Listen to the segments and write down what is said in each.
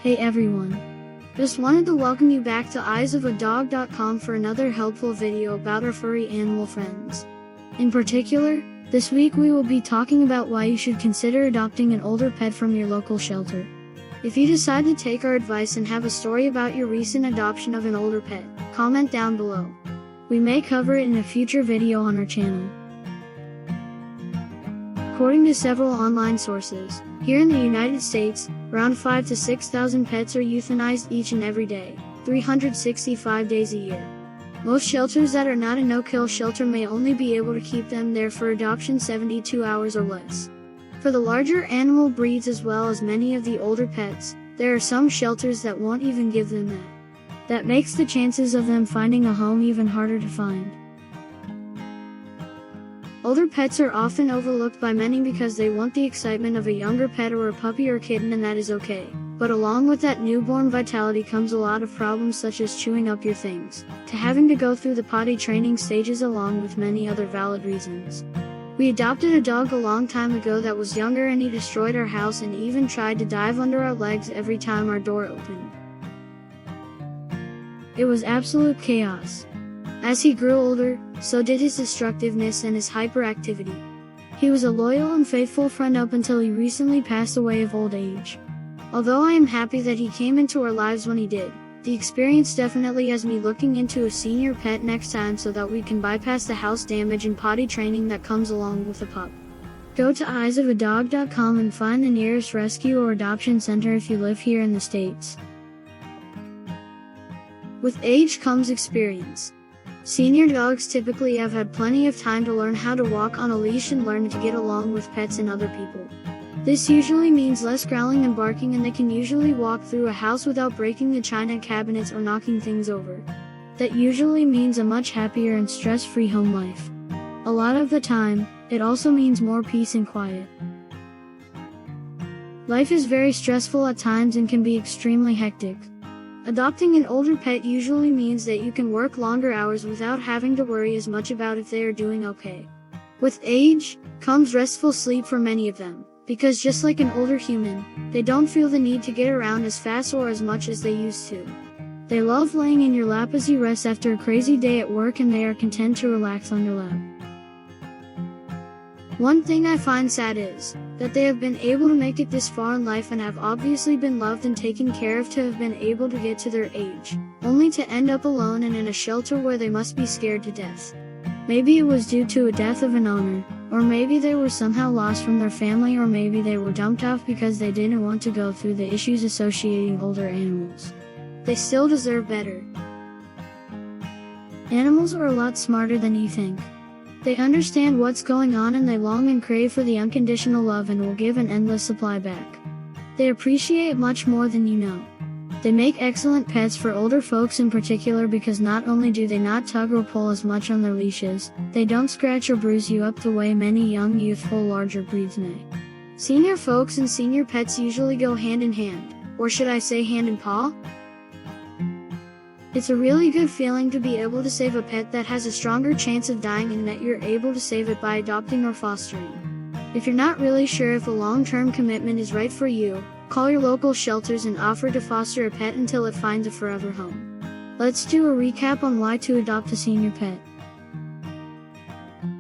Hey everyone! Just wanted to welcome you back to eyesofadog.com for another helpful video about our furry animal friends. In particular, this week we will be talking about why you should consider adopting an older pet from your local shelter. If you decide to take our advice and have a story about your recent adoption of an older pet, comment down below. We may cover it in a future video on our channel. According to several online sources, here in the United States, around 5,000 to 6,000 pets are euthanized each and every day, 365 days a year. Most shelters that are not a no-kill shelter may only be able to keep them there for adoption 72 hours or less. For the larger animal breeds as well as many of the older pets, there are some shelters that won't even give them that. That makes the chances of them finding a home even harder to find. Older pets are often overlooked by many because they want the excitement of a younger pet or a puppy or kitten, and that is okay. But along with that newborn vitality comes a lot of problems such as chewing up your things, to having to go through the potty training stages along with many other valid reasons. We adopted a dog a long time ago that was younger, and he destroyed our house and even tried to dive under our legs every time our door opened. It was absolute chaos. As he grew older, so did his destructiveness and his hyperactivity. He was a loyal and faithful friend up until he recently passed away of old age. Although I am happy that he came into our lives when he did, the experience definitely has me looking into a senior pet next time so that we can bypass the house damage and potty training that comes along with a pup. Go to eyesofadog.com and find the nearest rescue or adoption center if you live here in the States. With age comes experience. Senior dogs typically have had plenty of time to learn how to walk on a leash and learn to get along with pets and other people. This usually means less growling and barking, and they can usually walk through a house without breaking the china cabinets or knocking things over. That usually means a much happier and stress-free home life. A lot of the time, it also means more peace and quiet. Life is very stressful at times and can be extremely hectic. Adopting an older pet usually means that you can work longer hours without having to worry as much about if they are doing okay. With age comes restful sleep for many of them, because just like an older human, they don't feel the need to get around as fast or as much as they used to. They love laying in your lap as you rest after a crazy day at work, and they are content to relax on your lap. One thing I find sad is that they have been able to make it this far in life and have obviously been loved and taken care of to have been able to get to their age, only to end up alone and in a shelter where they must be scared to death. Maybe it was due to a death of an owner, or maybe they were somehow lost from their family, or maybe they were dumped off because they didn't want to go through the issues associating older animals. They still deserve better. Animals are a lot smarter than you think. They understand what's going on, and they long and crave for the unconditional love and will give an endless supply back. They appreciate much more than you know. They make excellent pets for older folks in particular because not only do they not tug or pull as much on their leashes, they don't scratch or bruise you up the way many young, youthful, larger breeds may. Senior folks and senior pets usually go hand in hand, or should I say hand in paw? It's a really good feeling to be able to save a pet that has a stronger chance of dying, and that you're able to save it by adopting or fostering. If you're not really sure if a long-term commitment is right for you, call your local shelters and offer to foster a pet until it finds a forever home. Let's do a recap on why to adopt a senior pet.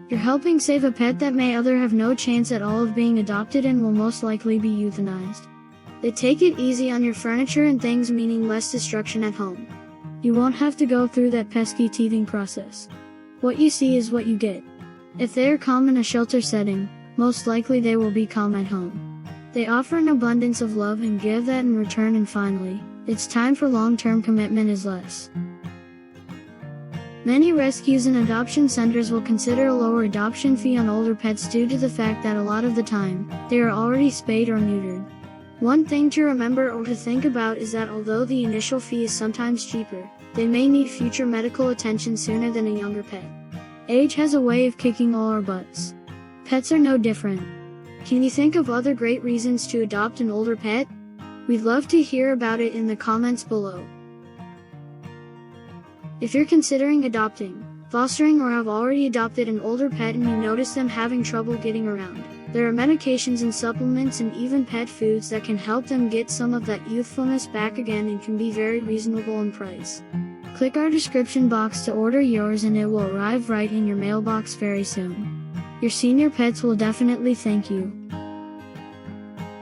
You're helping save a pet that may other have no chance at all of being adopted and will most likely be euthanized. They take it easy on your furniture and things, meaning less destruction at home. You won't have to go through that pesky teething process. What you see is what you get. If they are calm in a shelter setting, most likely they will be calm at home. They offer an abundance of love and give that in return, and finally, its time for long-term commitment is less. Many rescues and adoption centers will consider a lower adoption fee on older pets due to the fact that a lot of the time, they are already spayed or neutered. One thing to remember or to think about is that although the initial fee is sometimes cheaper, they may need future medical attention sooner than a younger pet. Age has a way of kicking all our butts. Pets are no different. Can you think of other great reasons to adopt an older pet? We'd love to hear about it in the comments below. If you're considering adopting, fostering, or have already adopted an older pet and you notice them having trouble getting around. There are medications and supplements and even pet foods that can help them get some of that youthfulness back again and can be very reasonable in price. Click our description box to order yours and it will arrive right in your mailbox very soon. Your senior pets will definitely thank you.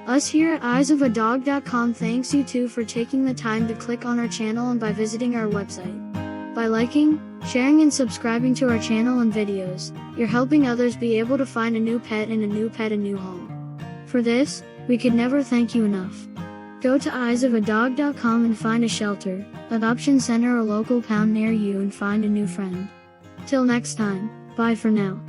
Us here at eyesofadog.com thanks you too for taking the time to click on our channel and by visiting our website. By liking, sharing and subscribing to our channel and videos, you're helping others be able to find a new pet and a new home. For this, we could never thank you enough. Go to eyesofadog.com and find a shelter, adoption center or local pound near you and find a new friend. Till next time, bye for now.